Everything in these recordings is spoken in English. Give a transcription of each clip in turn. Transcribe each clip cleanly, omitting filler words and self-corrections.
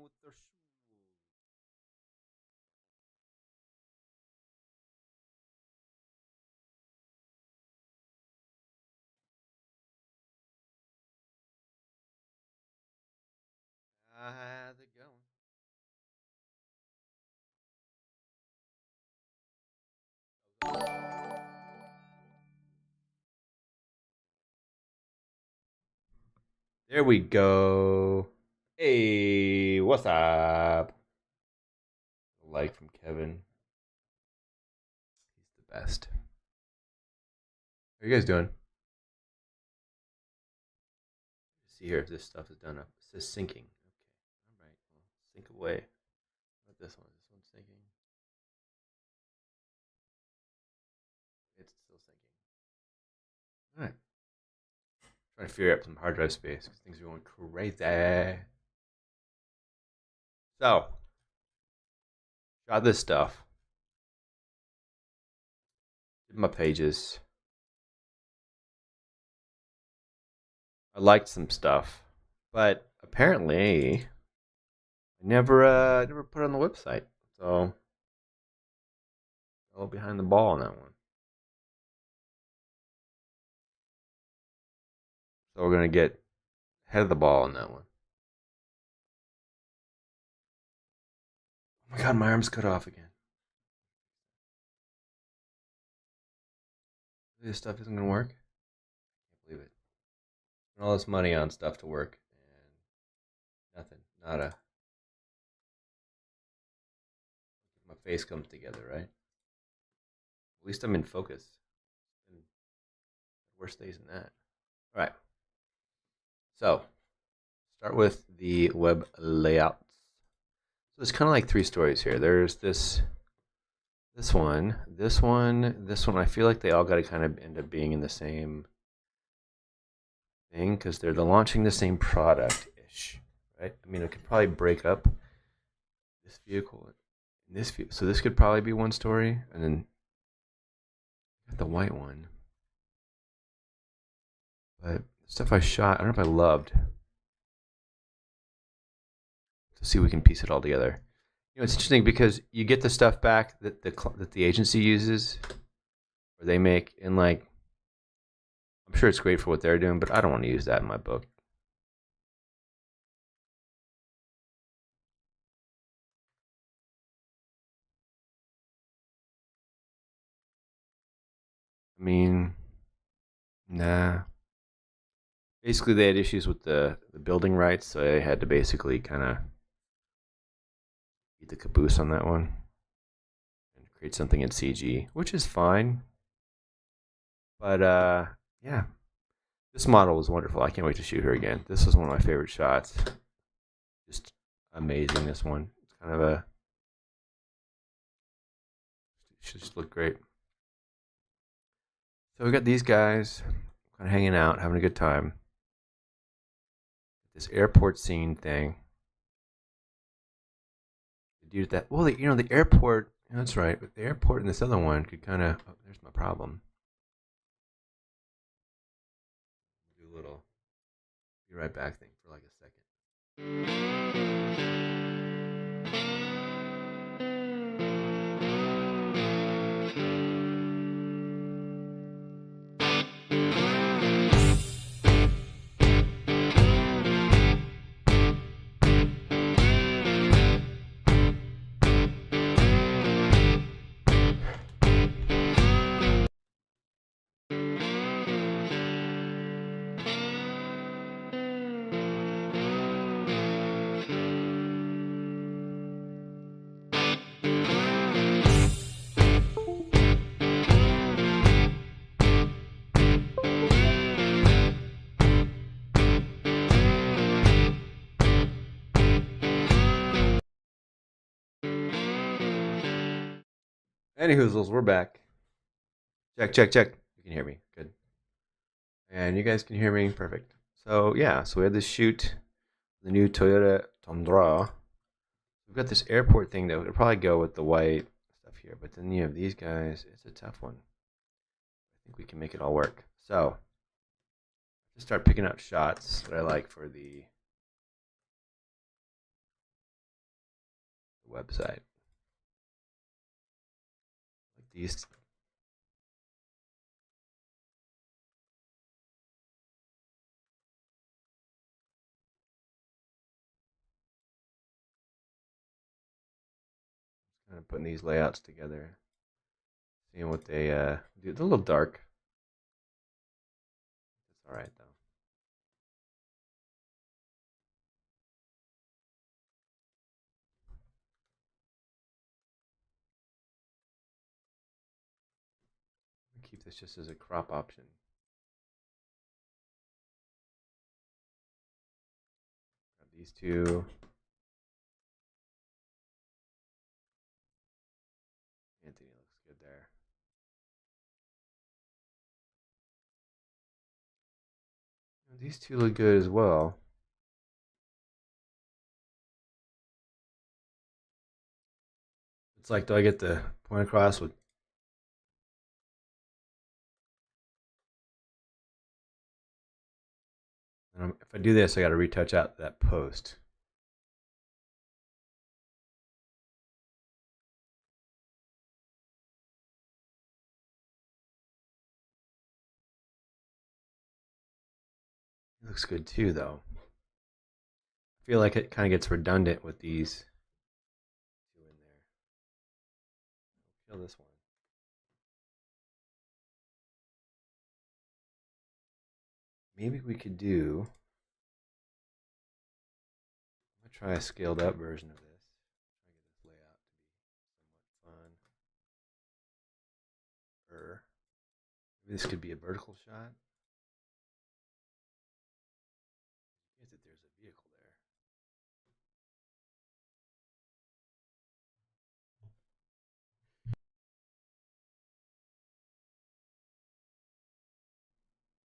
with their shoes. How's it going? There we go. Hey, what's up? Like from Kevin. He's the best. How are you guys doing? See here if this stuff is done up. It says syncing. Okay. All right. Well, sync away. What this one? This one's syncing. It's still syncing. All right. Trying to figure out some hard drive space because things are going crazy. So, got this stuff. Did my pages. I liked some stuff, but apparently I never put it on the website. So, a little behind the ball on that one. So we're gonna get ahead of the ball on that one. Oh my god, my arm's cut off again. This stuff isn't gonna work. I can't believe it. Spent all this money on stuff to work and nothing. Nada. My face comes together, right? At least I'm in focus. And worse days than that. All right. So, start with the web layouts. So there's kind of like three stories here. There's this one. I feel like they all got to kind of end up being in the same thing because they're launching the same product ish, right? I mean, it could probably break up this vehicle and this vehicle. So this could probably be one story, and then the white one. But stuff I shot, I don't know if I loved. To see if we can piece it all together. You know, it's interesting because you get the stuff back that the agency uses, or they make, and like, I'm sure it's great for what they're doing, but I don't want to use that in my book. I mean, nah. Basically, they had issues with the building rights, so they had to basically kind of eat the caboose on that one and create something in CG, which is fine. But yeah, this model was wonderful. I can't wait to shoot her again. This was one of my favorite shots. Just amazing. This one. It's kind of a. Should just look great. So we got these guys kind of hanging out, having a good time. This airport scene thing. The dude that the airport. That's right, but the airport and this other one could kind of. Oh, there's my problem. Do a little. Be right back thing for like a second. Anywhoozles, we're back. Check, check, check. You can hear me. Good. And you guys can hear me. Perfect. So, yeah, so we had this shoot, the new Toyota Tundra. We've got this airport thing that would probably go with the white stuff here. But then you have these guys. It's a tough one. I think we can make it all work. So, just start picking out shots that I like for the the website. Like these. Kind of putting these layouts together. Seeing what they do. It's a little dark. It's all right though. Keep this just as a crop option. Got these two. Anthony looks good there. These two look good as well. It's like, do I get the point across with? If I do this, I got to retouch out that post. It looks good too, though. I feel like it kind of gets redundant with these two in there. I'll kill this one. Maybe we could do. I'm gonna try a scaled up version of this. Try to get this layout to be somewhat fun. Maybe this could be a vertical shot. Is that there's a vehicle there?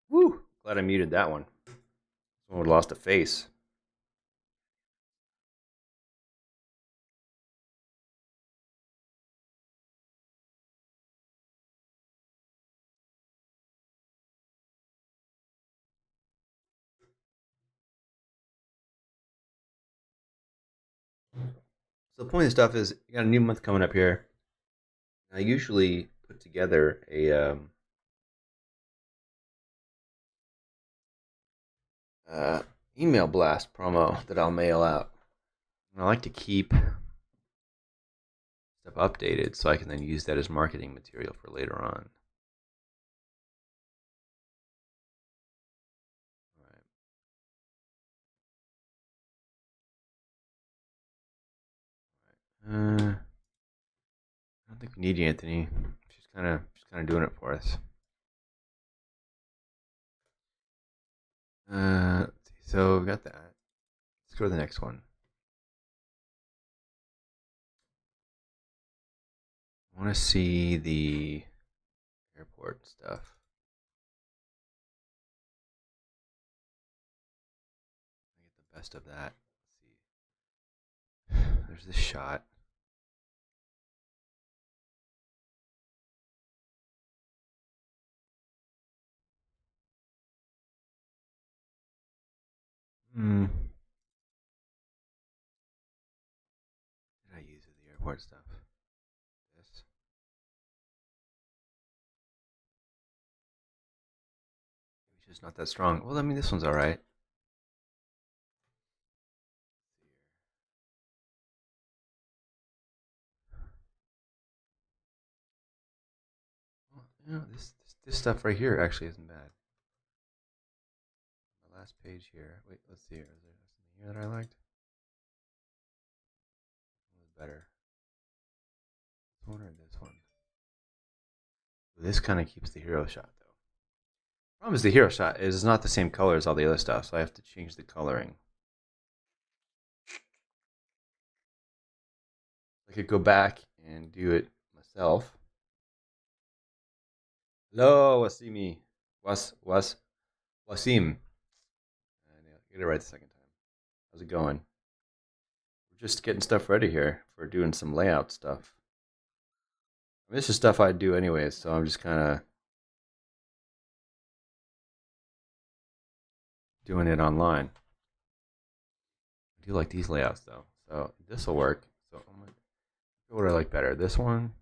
Woo! Glad I muted that one. Someone would have lost a face. So the point of this stuff is, you got a new month coming up here. I usually put together a email blast promo that I'll mail out. And I like to keep stuff updated so I can then use that as marketing material for later on. I don't think we need you, Anthony. She's kind of doing it for us. Let's see. So we got that. Let's go to the next one. I want to see the airport stuff. I get the best of that. Let's see. There's this shot. Did I use it, the airport stuff? This. It's just not that strong. Well, I mean, this one's all right. Well, you know, this stuff right here actually isn't bad. The last page here. Wait, let's see here. Is there something here that I liked? What was better? This one or this one? This kind of keeps the hero shot though. Problem is the hero shot is not the same color as all the other stuff, so I have to change the coloring. I could go back and do it myself. Hello, Wasimi. Wasim. Get it right the second time. How's it going? We're just getting stuff ready here for doing some layout stuff. I mean, this is stuff I'd do anyways, so I'm just kind of doing it online. I do like these layouts though, so this will work. So What do I like better? This one?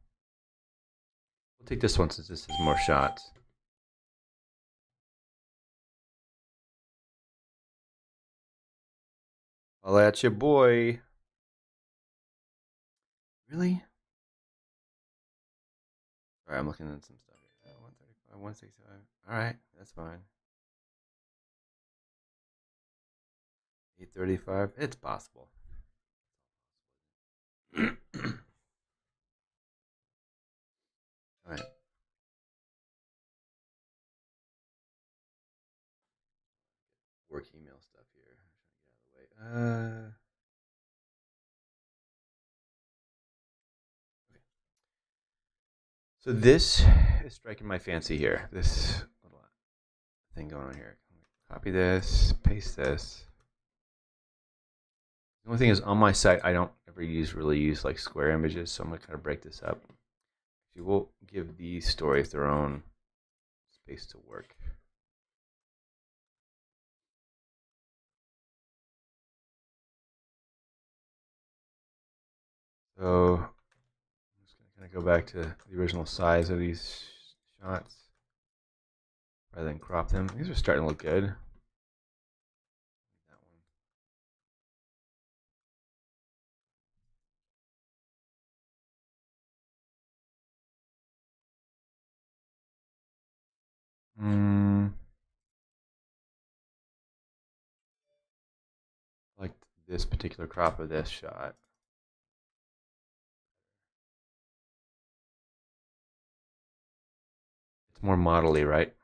We'll take this one since this has more shots. I'll at you, boy. Really? All right, I'm looking at some stuff. 135, 165. All right, that's fine. 835. It's possible. All right. Work email stuff here. I'm trying to get out of the way. Okay. So this is striking my fancy here. This little thing going on here. Copy this, paste this. The only thing is on my site, I don't ever really use like square images, so I'm gonna kind of break this up. We will give these stories their own space to work. So I'm just gonna kind of go back to the original size of these shots rather than crop them. These are starting to look good. That one. Like this particular crop of this shot. It's more model-y, right?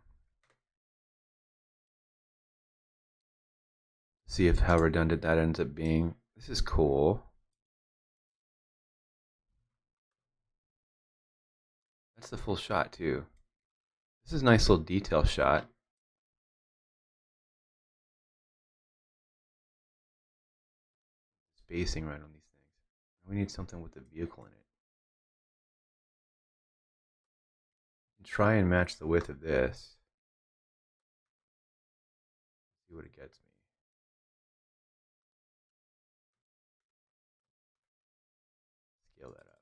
See if how redundant that ends up being. This is cool. That's the full shot too. This is a nice little detail shot. Spacing right on these things. We need something with the vehicle in it. And try and match the width of this. See what it gets me. Scale that up.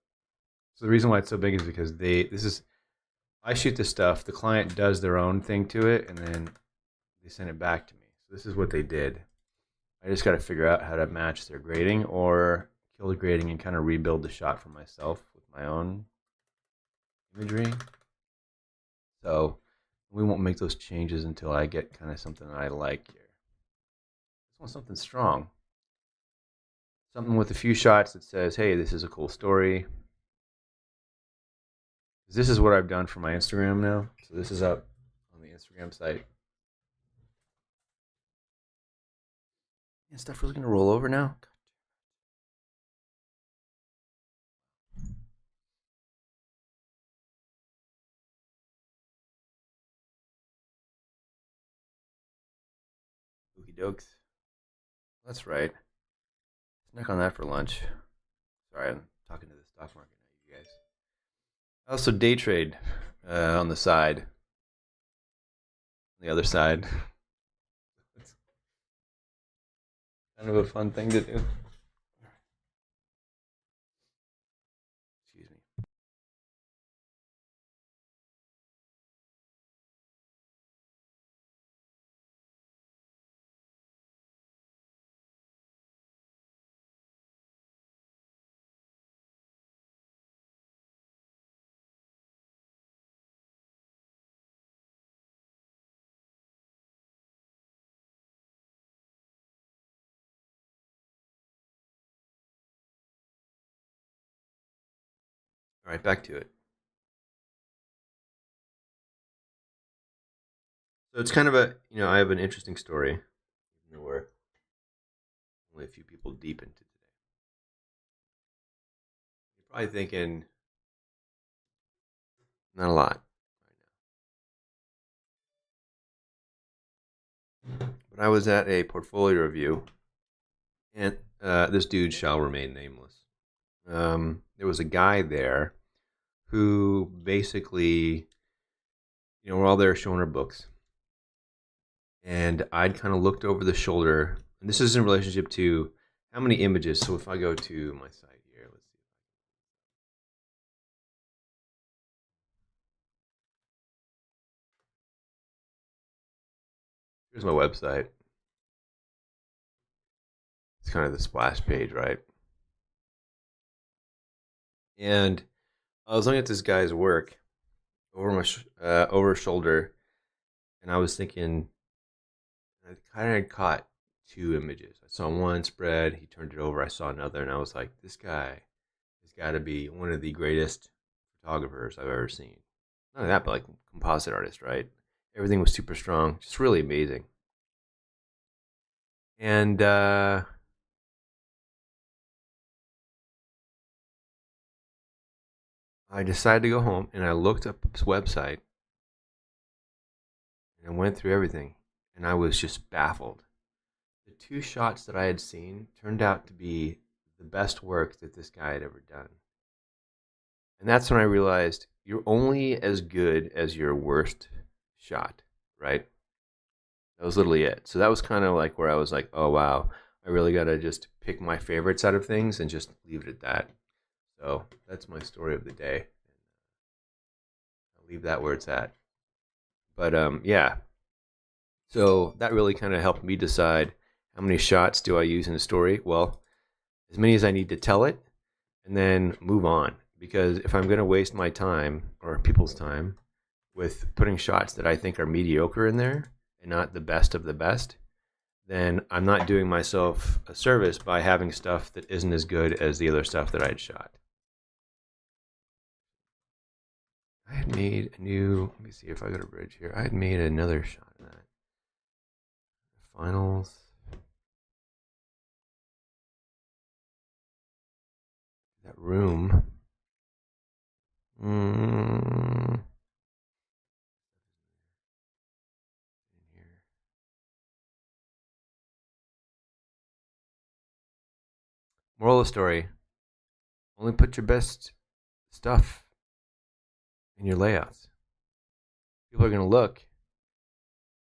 So the reason why it's so big is because I shoot this stuff, the client does their own thing to it, and then they send it back to me. So this is what they did. I just got to figure out how to match their grading or kill the grading and kind of rebuild the shot for myself with my own imagery. So we won't make those changes until I get kind of something that I like here. Just want something strong. Something with a few shots that says, hey, this is a cool story. This is what I've done for my Instagram now. So this is up on the Instagram site. Is stuff really going to roll over now? Ookie dokes. That's right. Snack on that for lunch. Sorry, I'm talking to the stock market now, you guys. I also day trade on the side. On the other side. It's kind of a fun thing to do. Excuse me. All right, back to it. So it's kind of I have an interesting story. Even though we're only a few people deep into today. You're probably thinking, not a lot right now. But I was at a portfolio review, and this dude shall remain nameless. There was a guy there who basically, we're all there showing our books. And I'd kind of looked over the shoulder, and this is in relationship to how many images. So if I go to my site here, let's see. Here's my website. It's kind of the splash page, right? And I was looking at this guy's work over my over shoulder, and I was thinking, I kind of had caught two images. I saw one spread, he turned it over, I saw another, and I was like, this guy has got to be one of the greatest photographers I've ever seen. Not only that, but like composite artist, right? Everything was super strong, just really amazing. And I decided to go home, and I looked up his website, and I went through everything, and I was just baffled. The two shots that I had seen turned out to be the best work that this guy had ever done. And that's when I realized you're only as good as your worst shot, right? That was literally it. So that was kind of like where I was like, oh, wow, I really got to just pick my favorites out of things and just leave it at that. So that's my story of the day. I'll leave that where it's at. But yeah, so that really kind of helped me decide how many shots do I use in a story. Well, as many as I need to tell it, and then move on. Because if I'm going to waste my time or people's time with putting shots that I think are mediocre in there and not the best of the best, then I'm not doing myself a service by having stuff that isn't as good as the other stuff that I had shot. I had made a new, let me see if I got a bridge here. I had made another shot of that. Finals. That room. Mm, here. Moral of the story: only put your best stuff in your layouts. People are going to look,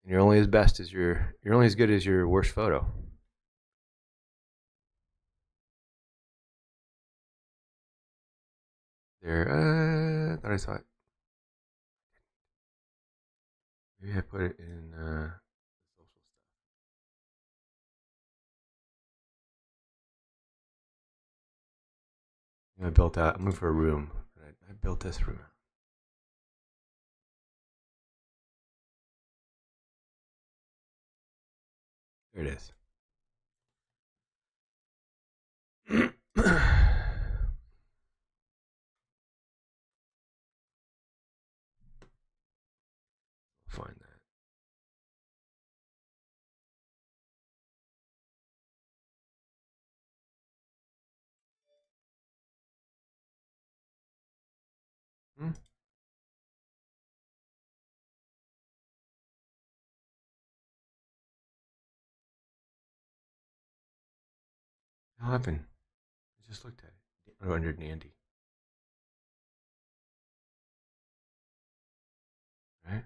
and you're only as best as you're only as good as your worst photo. There, thought I saw it. Maybe I put it in social stuff. I built out. I'm looking for a room. I built this room. There it is. Find that. Hmm? What happened? I just looked at it. Oh, under Nandy. Right?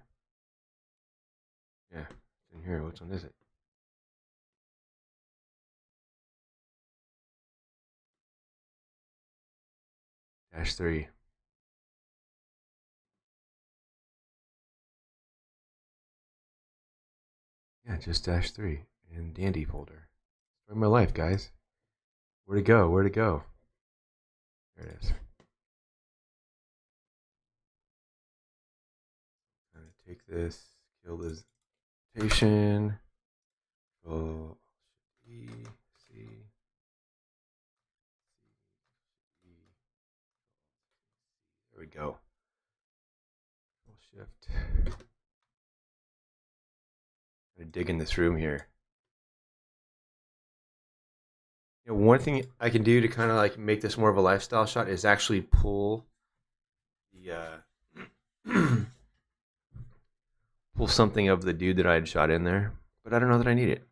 Yeah. It's in here. Which one is it? -3. Yeah, just -3 in Dandy folder. Story of my life, guys. Where to go? Where to go? There it is. I'm gonna take this, kill this station. Control E, C, E, there we go. Control Shift. I'm gonna dig in this room here. You know, one thing I can do to kind of like make this more of a lifestyle shot is actually pull the pull something of the dude that I had shot in there, but I don't know that I need it.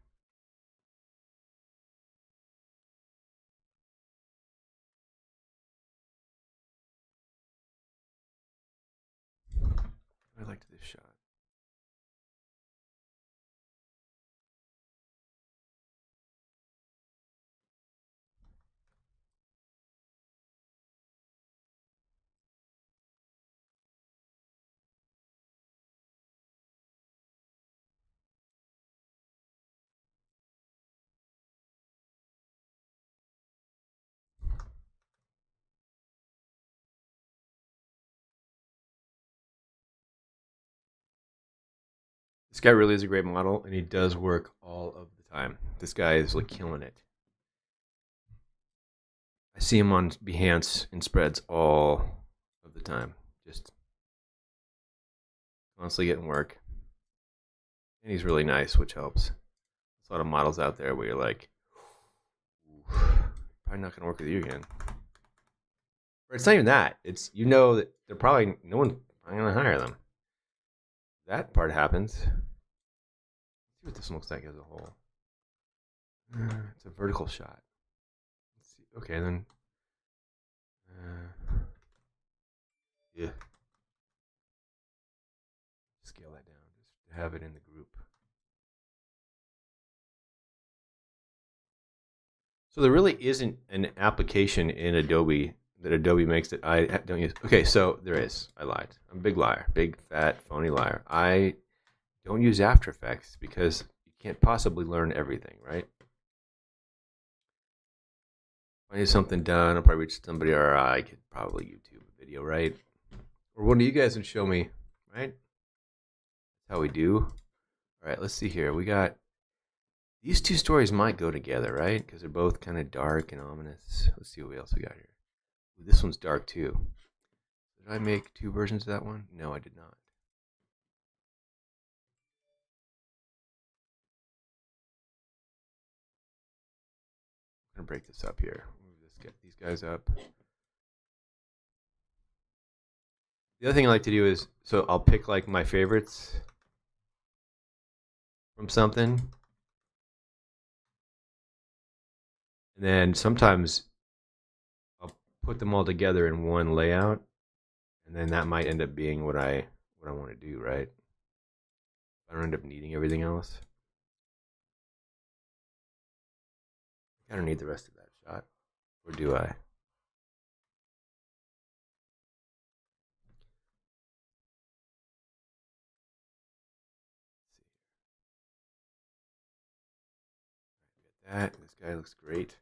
I liked this shot. This guy really is a great model, and he does work all of the time. This guy is like killing it. I see him on Behance in spreads all of the time, just constantly getting work. And he's really nice, which helps. There's a lot of models out there where you're like, probably not going to work with you again. Or it's not even that. It's, you know, that they're probably, no one's going to hire them. That part happens. Let's see what this looks like as a whole. It's a vertical shot. Let's see. Okay, then. Yeah. Scale that down just to have it in the group. So there really isn't an application in Adobe that Adobe makes that I don't use. Okay, so there is. I lied. I'm a big liar. Big, fat, phony liar. I don't use After Effects because you can't possibly learn everything, right? If I need something done, I'll probably reach somebody, or I could probably YouTube a video, right? Or one of you guys would show me, right? That's how we do. All right, let's see here. We got these two stories might go together, right? Because they're both kind of dark and ominous. Let's see what else we got here. Ooh, this one's dark too. Did I make two versions of that one? No, I did not. I'm gonna break this up here. Move this, get these guys up. The other thing I like to do is, so I'll pick like my favorites from something, and then sometimes I'll put them all together in one layout, and then that might end up being what I want to do, right? I don't end up needing everything else. I don't need the rest of that shot, or do I? That this guy looks great.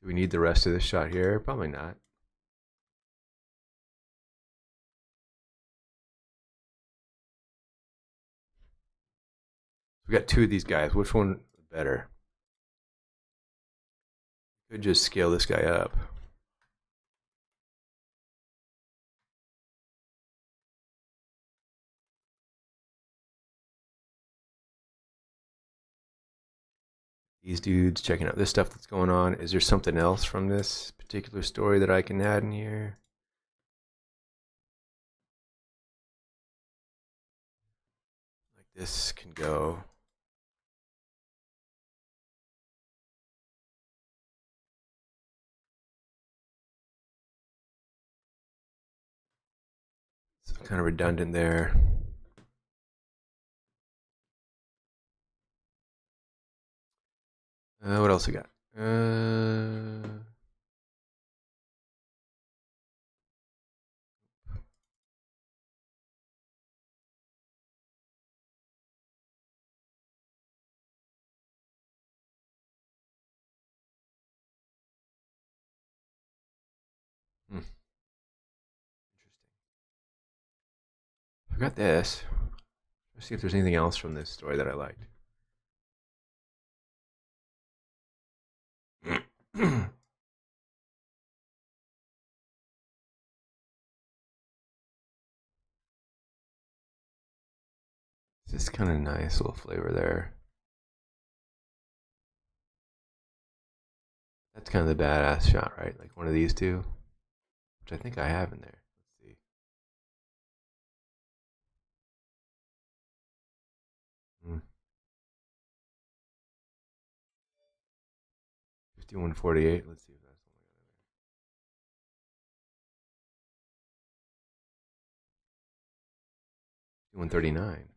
Do we need the rest of this shot here? Probably not. We got two of these guys. Which one better? Could just scale this guy up. These dudes checking out this stuff that's going on. Is there something else from this particular story that I can add in here? Like this can go. It's kind of redundant there. What else we got? Interesting. I got this. Let's see if there's anything else from this story that I liked. This is kind of nice little flavor there. That's kind of the badass shot, right? Like one of these two, which I think I have in there. Let's see. 5148. Let's see if that's the one I got in there. 5139.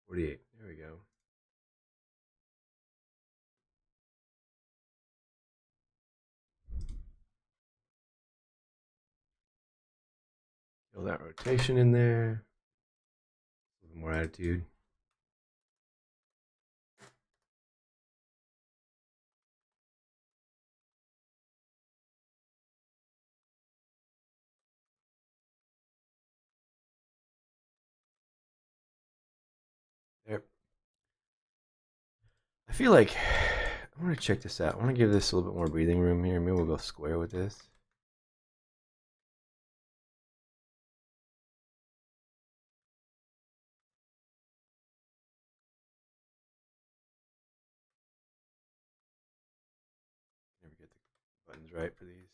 48. There we go. Feel that rotation in there. A little more attitude. There. I feel like I want to check this out. I want to give this a little bit more breathing room here. Maybe we'll go square with this. Never get the buttons right for these.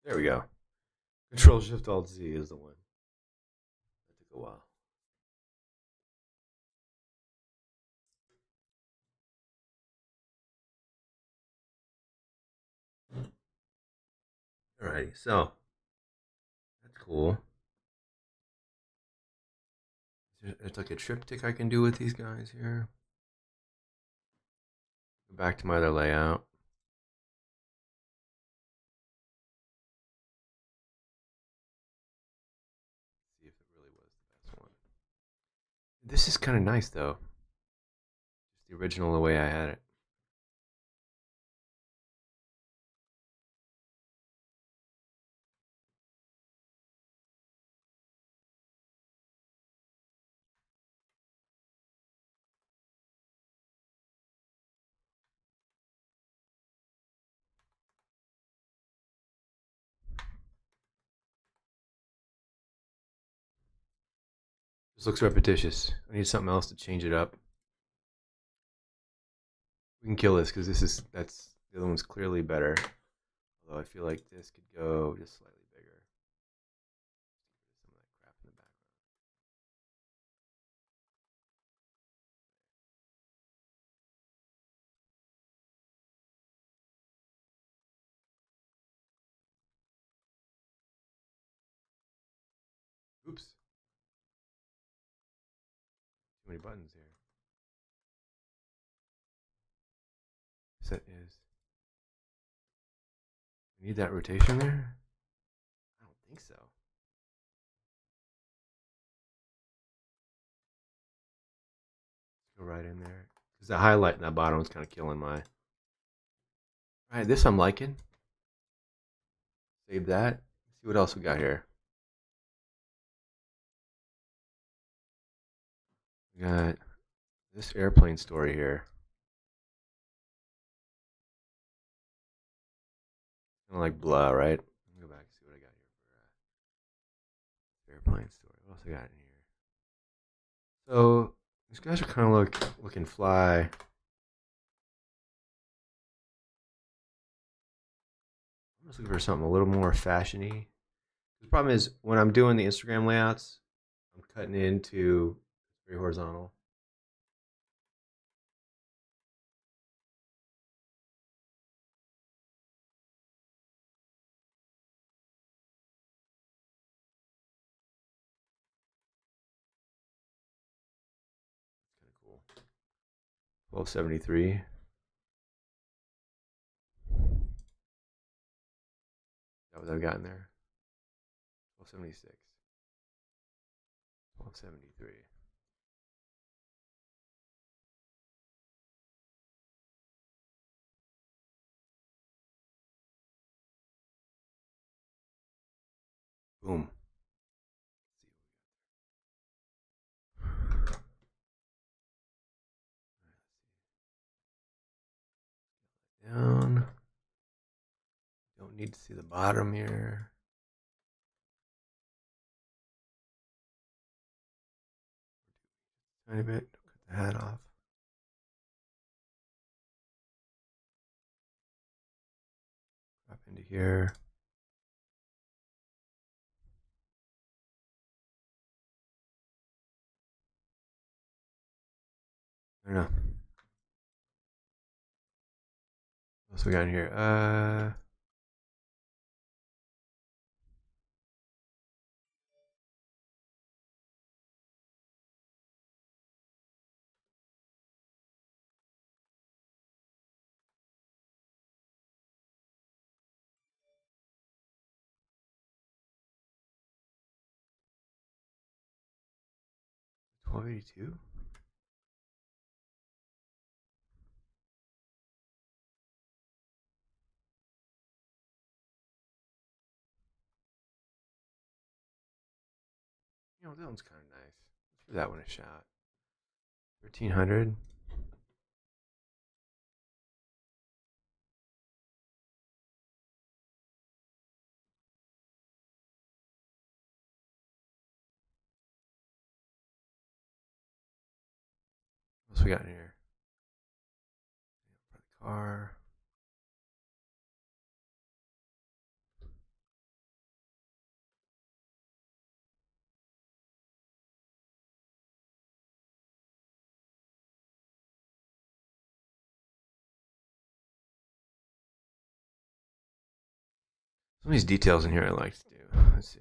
There we go. Control Shift Alt Z is the one. That took a while. Alrighty, so that's cool. It's like a triptych I can do with these guys here. Go back to my other layout. See if it really was the best one. This is kind of nice though. Just the original the way I had it. This looks repetitious. I need something else to change it up. We can kill this because that's the other one's clearly better. Although I feel like this could go just slightly bigger. Some of that crap in the background. Oops. Too many buttons here. Set is. We need that rotation there? I don't think so. Let's go right in there. Because the highlight in that bottom is kind of killing my. Alright, this I'm liking. Save that. Let's see what else we got here. We got this airplane story here. Kind of like blah, right? Let me go back and see what I got here for airplane story. What else I got in here? So these guys are kind of looking fly. I'm just looking for something a little more fashiony. The problem is when I'm doing the Instagram layouts, I'm cutting into very horizontal. Kind of cool. 1273. Is that what I've got in there? 1276. 1273. Boom. Down. Don't need to see the bottom here. Tiny bit. Cut the hat off. Drop into here. I don't know. What else we got in here? 1282? You know, that one's kind of nice. Let's give that one a shot. 1300. What else we got in here? For the car. Some of these details in here I like to do. Let's see.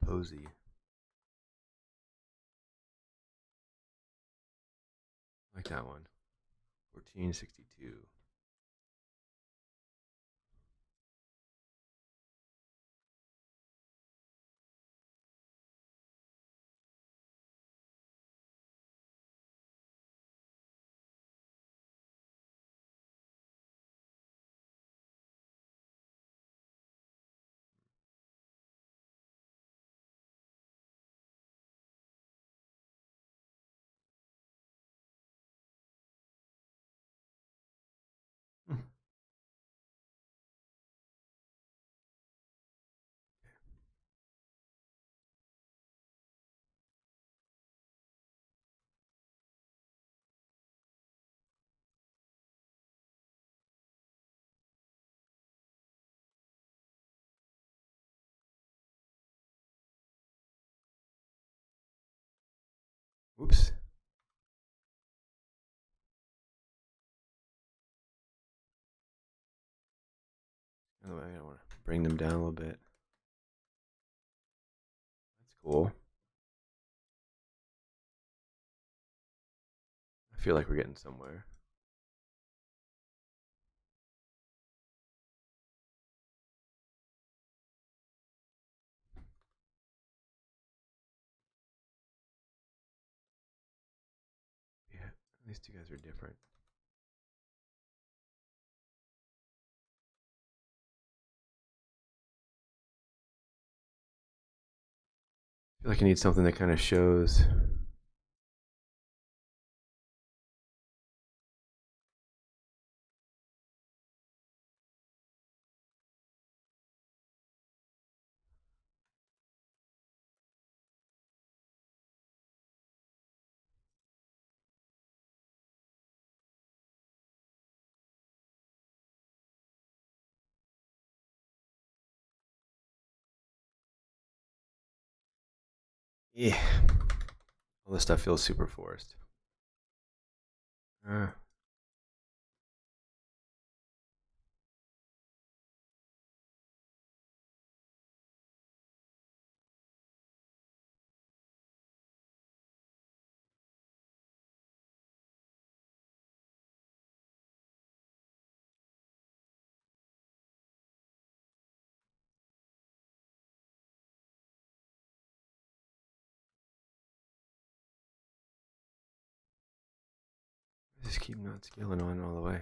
Posy. I like that one. 1462. Oops. By the way, I want to bring them down a little bit. That's cool. I feel like we're getting somewhere. Yeah, these two guys are different. I feel like I need something that kind of shows. Yeah. All this stuff feels super forced. I just keep not scaling on all the way.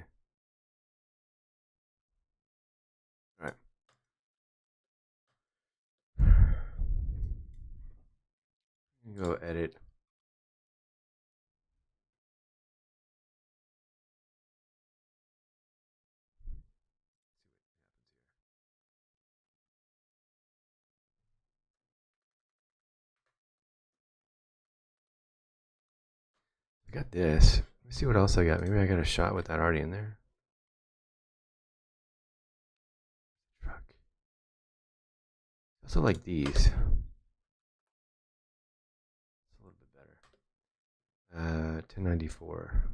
All right. Go edit. I got this. Let me see what else I got. Maybe I got a shot with that already in there. Truck. I also like these. It's a little bit better. 1094.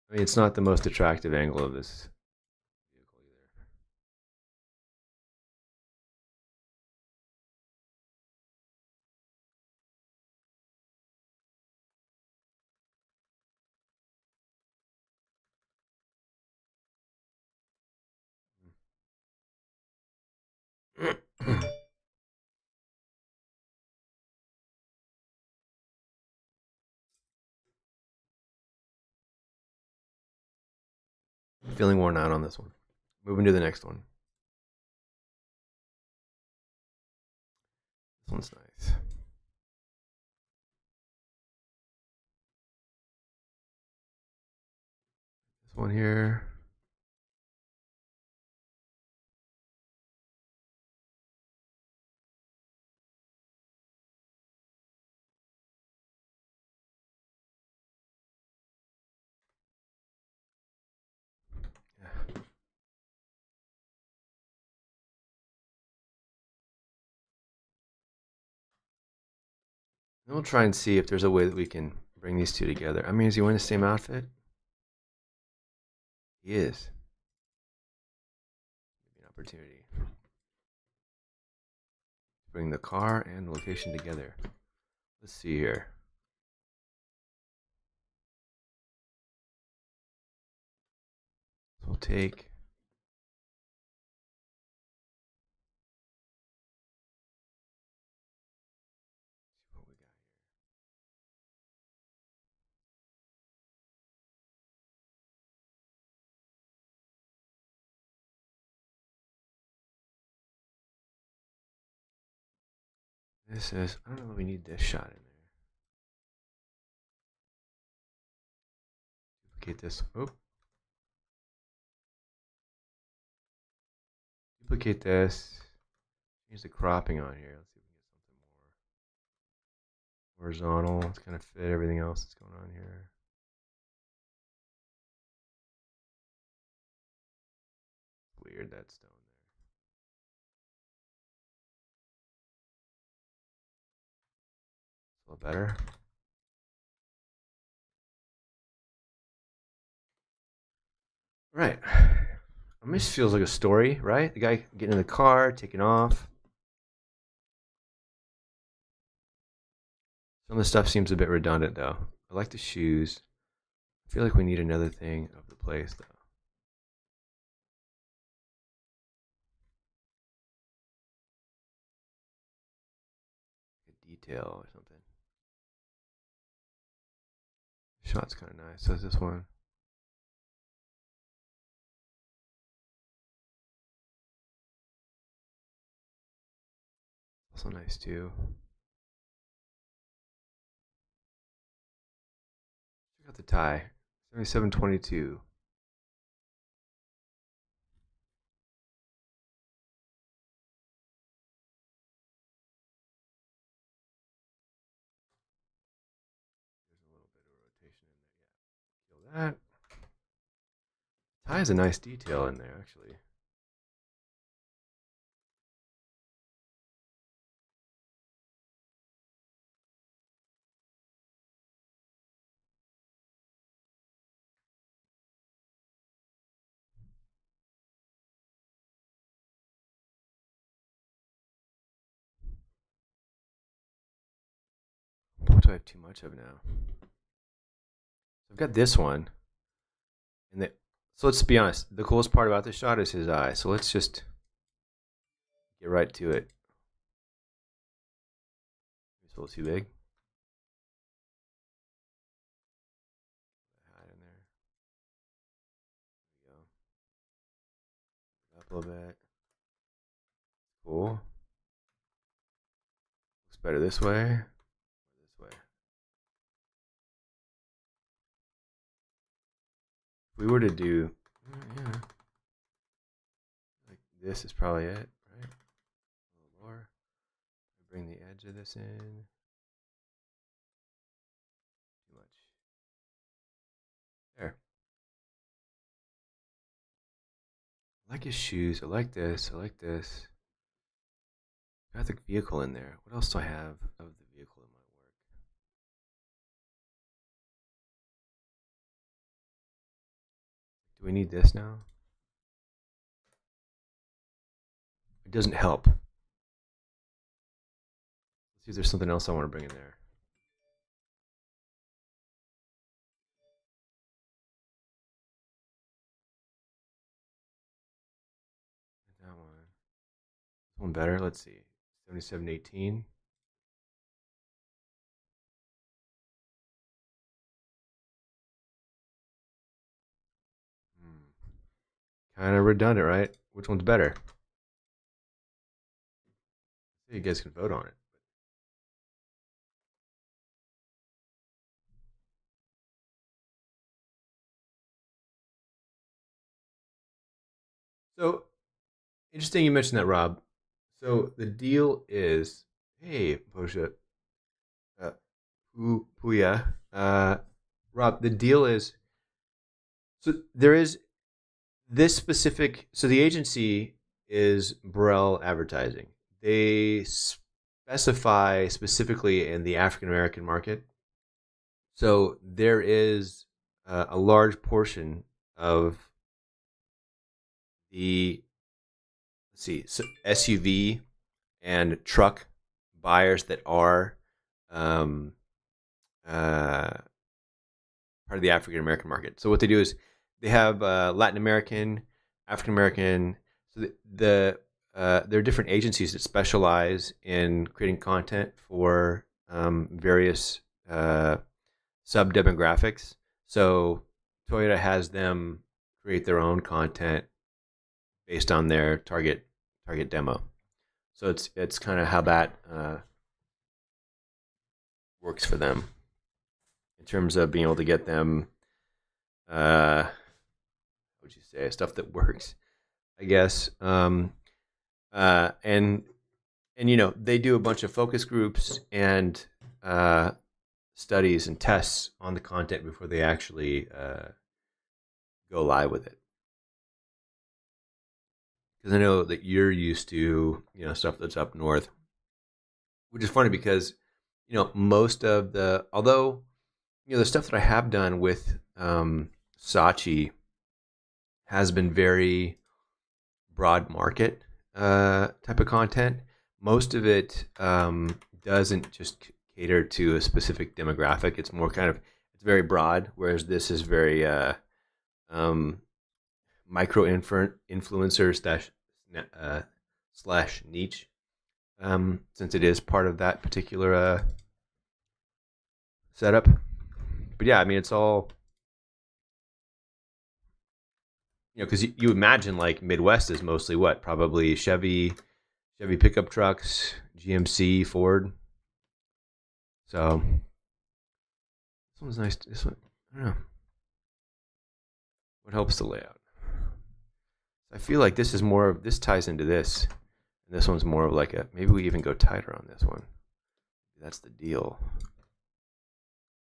I mean, it's not the most attractive angle of this vehicle either. Feeling worn out on this one. Moving to the next one. This one's nice. This one here. Yeah. And we'll try and see if there's a way that we can bring these two together. I mean, is he wearing the same outfit? He is. Maybe an opportunity. Bring the car and the location together. Let's see here. So we'll take. What we got here. This is. I don't know if we need this shot in there. Duplicate this. Oh. Duplicate this. Change the cropping on here. Let's see if we can get something more horizontal. Let's kind of fit everything else that's going on here. Weird, that stone there. It's a little better. Right. This feels like a story, right? The guy getting in the car, taking off. Some of the stuff seems a bit redundant, though. I like the shoes. I feel like we need another thing of the place, though. A detail or something. The shot's kind of nice. So is this one. Also nice, too. Check out the tie. 7722. There's a little bit of rotation in there. Yeah. Feel that. Tie is a nice detail in there, actually. What do I have too much of now? I've got this one. And so let's be honest. The coolest part about this shot is his eye. So let's just get right to it. It's a little too big. Hide in there. There we go. Up a little bit. Cool. Looks better this way. This way. If we were to do, yeah, like this is probably it, right? A little lower. Bring the edge of this in. Too much. There. I like his shoes. I like this. I like this. Got the vehicle in there. What else do I have of the vehicle that might work? Do we need this now? It doesn't help. Let's see if there's something else I want to bring in there. That one. This one better. Let's see. 7718. Kind of redundant, right? Which one's better? You guys can vote on it. So interesting you mentioned that, Rob. So the deal is, hey, Posha, uh, Puya, Rob. The deal is, so there is this specific. So the agency is Burrell Advertising. They specify specifically in the African American market. So there is a large portion of the, let's see, so SUV and truck buyers that are um, part of the African American market. So what they do is they have Latin American, African American. So there are different agencies that specialize in creating content for various sub demographics. So Toyota has them create their own content based on their target demo. So it's kind of how that works for them in terms of being able to get them, what would you say, stuff that works, I guess. And you know, they do a bunch of focus groups and studies and tests on the content before they actually go live with it. Because I know that you're used to, you know, stuff that's up north, which is funny because, you know, most of the, although, you know, the stuff that I have done with Saatchi has been very broad market type of content. Most of it doesn't just cater to a specific demographic. It's more kind of, it's very broad, whereas this is very micro influencer slash niche, since it is part of that particular setup. But yeah, I mean, it's all, you know, because you imagine like Midwest is mostly what, probably Chevy pickup trucks, GMC, Ford. So this one's nice. This one, I don't know what helps the layout. I feel like this is more of, this ties into this, and this one's more of like a, maybe we even go tighter on this one. That's the deal.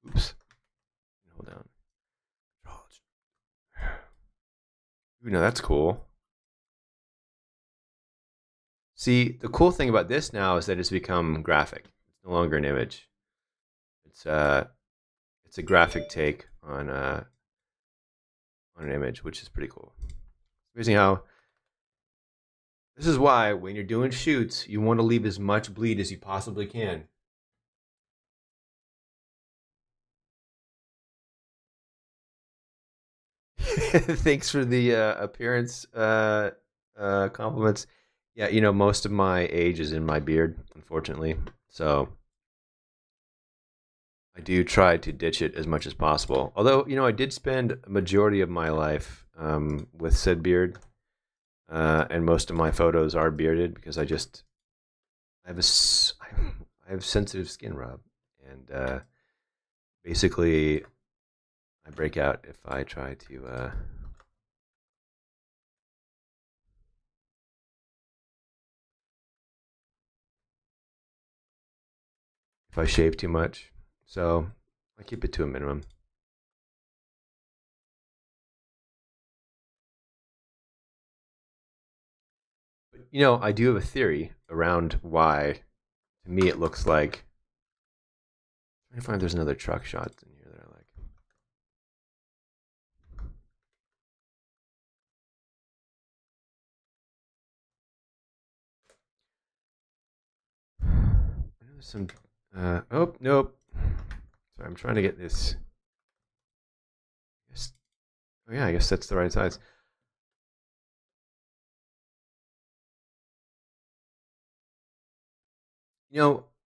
Oops. Hold down. Ooh, no, that's cool. See, the cool thing about this now is that it's become graphic. It's no longer an image. It's a graphic take on an image, which is pretty cool. It's amazing how, this is why when you're doing shoots, you want to leave as much bleed as you possibly can. Thanks for the appearance compliments. Yeah, you know, most of my age is in my beard, unfortunately. So I do try to ditch it as much as possible. Although, you know, I did spend a majority of my life with said beard, and most of my photos are bearded because I just, I have I have sensitive skin, Rob, and basically I break out if I try to. If I shave too much, so I keep it to a minimum. But you know, I do have a theory around why. To me, it looks like. I'm trying to find if there's another truck shot in here that I like. Some. Oh nope. Sorry, I'm trying to get this. Oh yeah, I guess that's the right size.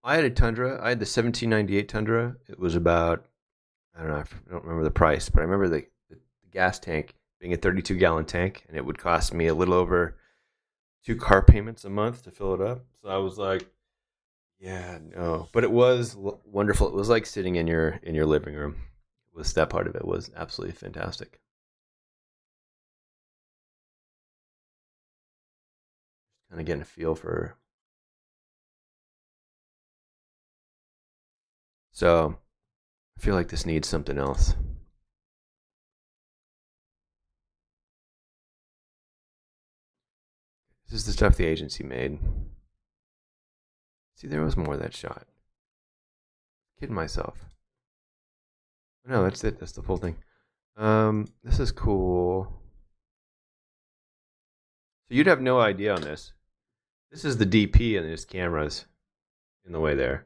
I had a Tundra. I had the 1798 Tundra. It was about, I don't know, I don't remember the price, but I remember the gas tank being a 32-gallon tank, and it would cost me a little over 2 car payments a month to fill it up. So I was like, yeah, no. But it was wonderful. It was like sitting in your living room. It was that part of it was absolutely fantastic. Kind of getting a feel for. So I feel like this needs something else. This is the stuff the agency made. See, there was more of that shot. Kidding myself. No, that's it. That's the full thing. This is cool. So you'd have no idea on this. This is the DP, and there's cameras in the way there.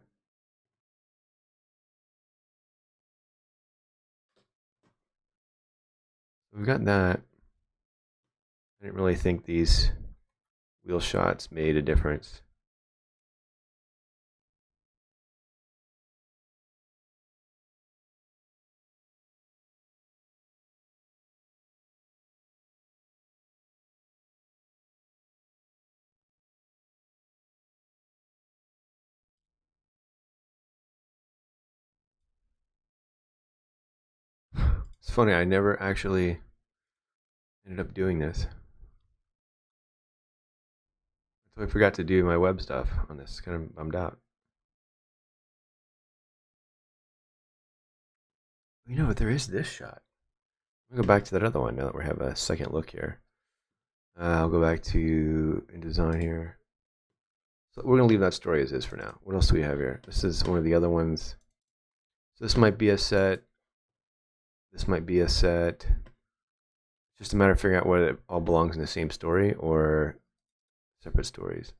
We've got that. I didn't really think these wheel shots made a difference. It's funny, I never actually ended up doing this. So I forgot to do my web stuff on this. Kind of bummed out. But there is this shot. I'll go back to that other one now that we have a second look here. I'll go back to InDesign here. So we're going to leave that story as is for now. What else do we have here? This is one of the other ones. So this might be a set. This might be a set. It's just a matter of figuring out whether it all belongs in the same story or separate stories.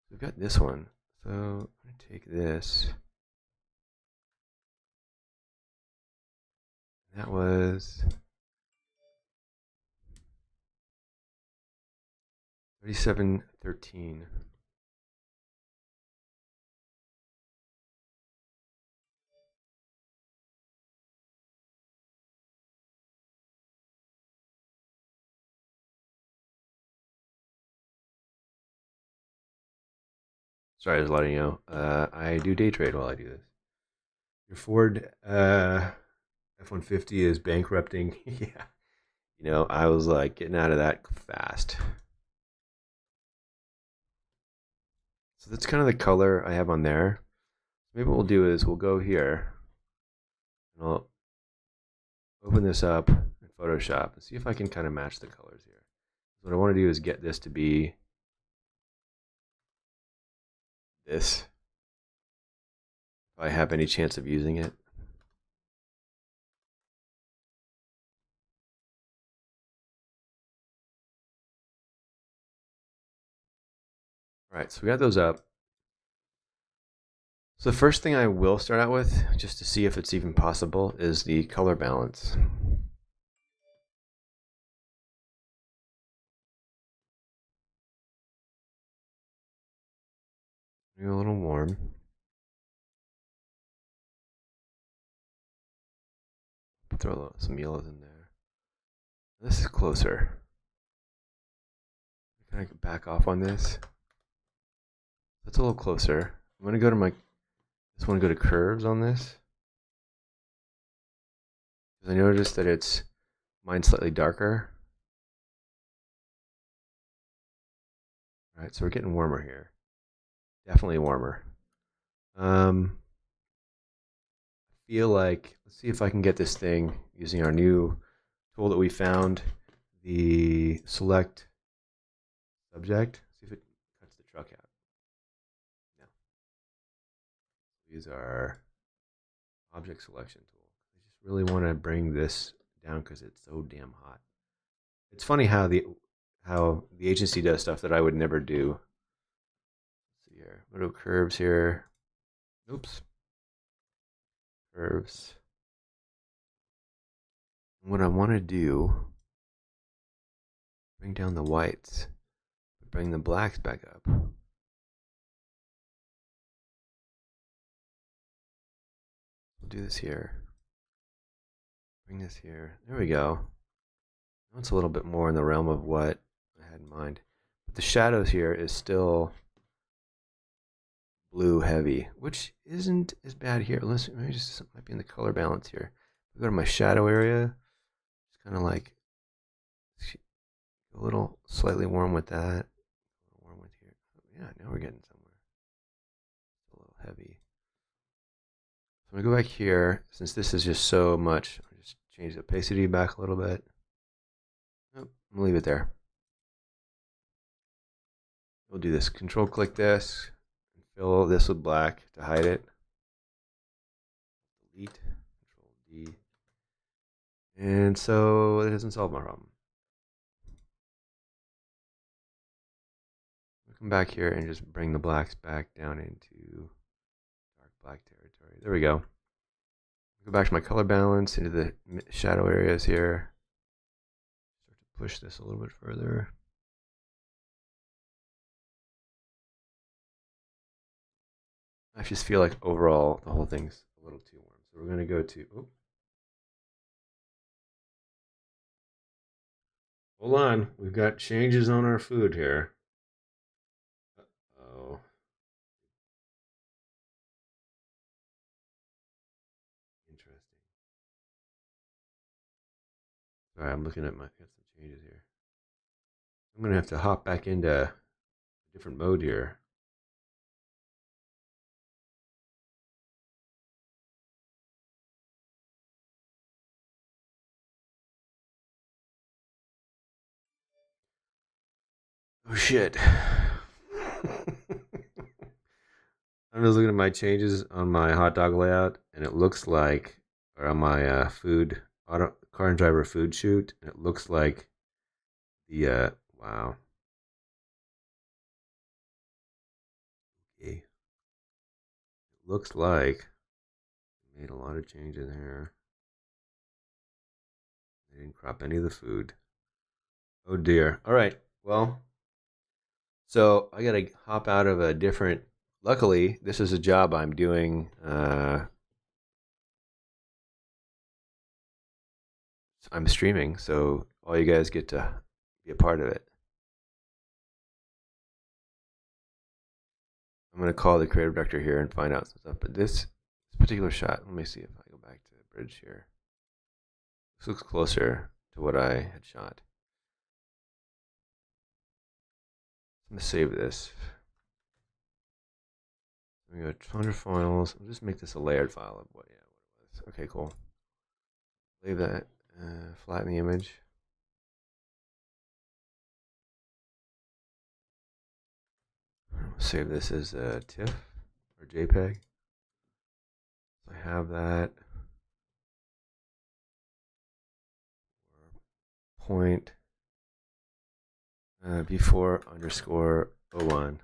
We've got this one. So I'm going to take this. That was 3713. Sorry, I was letting you know. I do day trade while I do this. Your Ford F-150 is bankrupting. Yeah. I was like getting out of that fast. So that's kind of the color I have on there. Maybe what we'll do is we'll go here and I'll open this up in Photoshop and see if I can kind of match the colors here. What I want to do is get this to be this, if I have any chance of using it. All right, so we got those up. So the first thing I will start out with, just to see if it's even possible, is the color balance. Maybe a little warm. Throw some yellows in there. This is closer. Can I back off on this? That's a little closer. I'm gonna go to my. Just want to go to curves on this. Because I noticed that it's mine's slightly darker. All right, so we're getting warmer here. Definitely warmer. Feel like, let's see if I can get this thing using our new tool that we found, the select subject. See if it cuts the truck out. No. Use our object selection tool. I just really want to bring this down because it's so damn hot. It's funny how the agency does stuff that I would never do. Let's see here. Go to curves here. Oops. Curves. What I want to do, bring down the whites, bring the blacks back up. We'll do this here. Bring this here. There we go. Now it's a little bit more in the realm of what I had in mind. But the shadows here is still blue heavy, which isn't as bad here. Let's maybe just might be in the color balance here. Go to my shadow area. It's kind of like a little slightly warm with that. Warm with here. Yeah, now we're getting somewhere. It's a little heavy. So I'm gonna go back here. Since this is just so much, I'll just change the opacity back a little bit. Nope, I'm gonna leave it there. We'll do this. Control click this. Fill this with black to hide it. Delete. Control D. And so it doesn't solve my problem. We'll come back here and just bring the blacks back down into dark black territory. There we go. Go back to my color balance into the shadow areas here. Start to push this a little bit further. I just feel like overall the whole thing's a little too warm. So we're going to go to, hold on, we've got changes on our food here. Uh-oh. Interesting. Sorry, I'm looking at got some changes here. I'm going to have to hop back into a different mode here. Oh shit. I'm just looking at my changes on my hot dog layout, and it looks like, or on my food auto car and driver food shoot, and it looks like the wow. Okay. It looks like I made a lot of changes here. I didn't crop any of the food. Oh dear. All right. Well, so I gotta hop out of a different. Luckily, this is a job I'm doing. I'm streaming, so all you guys get to be a part of it. I'm gonna call the creative director here and find out some stuff. But this particular shot, let me see if I go back to the bridge here. This looks closer to what I had shot. I'm gonna save this. We go Tundra files. I'll just make this a layered file of what it was. Okay, cool. Leave that. Flatten the image. Save this as a TIFF or JPEG. So I have that. Point before underscore 01.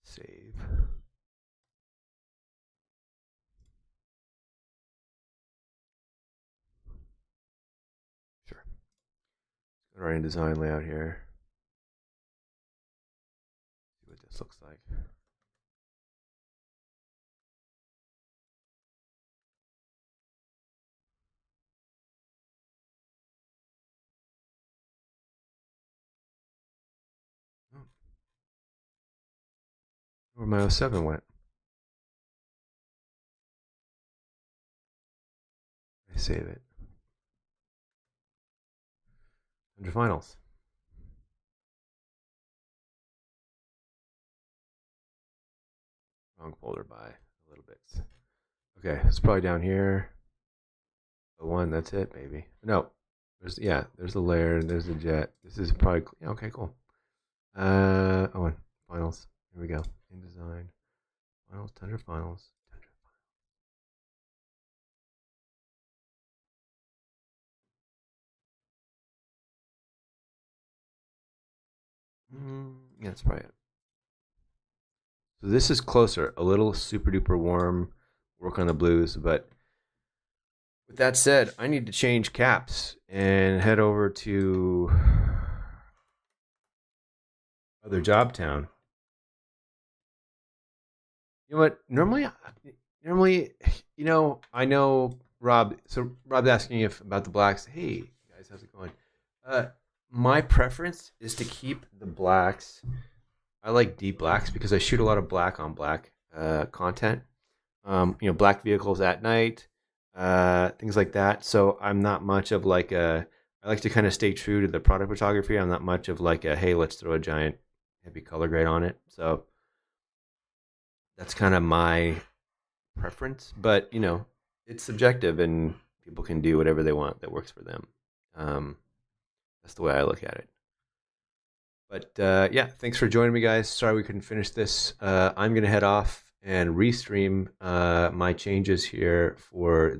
Save. Sure. Let's go to our InDesign layout here. See what this looks like. Oh. Where my 07 went. I save it. Under finals. Wrong folder by a little bit. Okay, it's probably down here. The one, that's it, maybe. No, there's there's the layer, there's the jet. This is probably yeah, okay, cool. Oh, finals. Here we go. InDesign. Finals, Tundra finals. Yeah, that's probably it. So this is closer, a little super duper warm, work on the blues. But with that said, I need to change caps and head over to other job town. You know what? Normally, I know Rob. So Rob's asking if about the blacks. Hey guys, how's it going? Uh, my preference is to keep the blacks. I like deep blacks because I shoot a lot of black on black content. Black vehicles at night, things like that. So I'm not much of like a. I like to kind of stay true to the product photography. I'm not much of like a hey, let's throw a giant heavy color grade on it. So that's kind of my preference. But it's subjective, and people can do whatever they want that works for them. Um, that's the way I look at it. But yeah, thanks for joining me, guys. Sorry we couldn't finish this. I'm gonna head off and restream my changes here for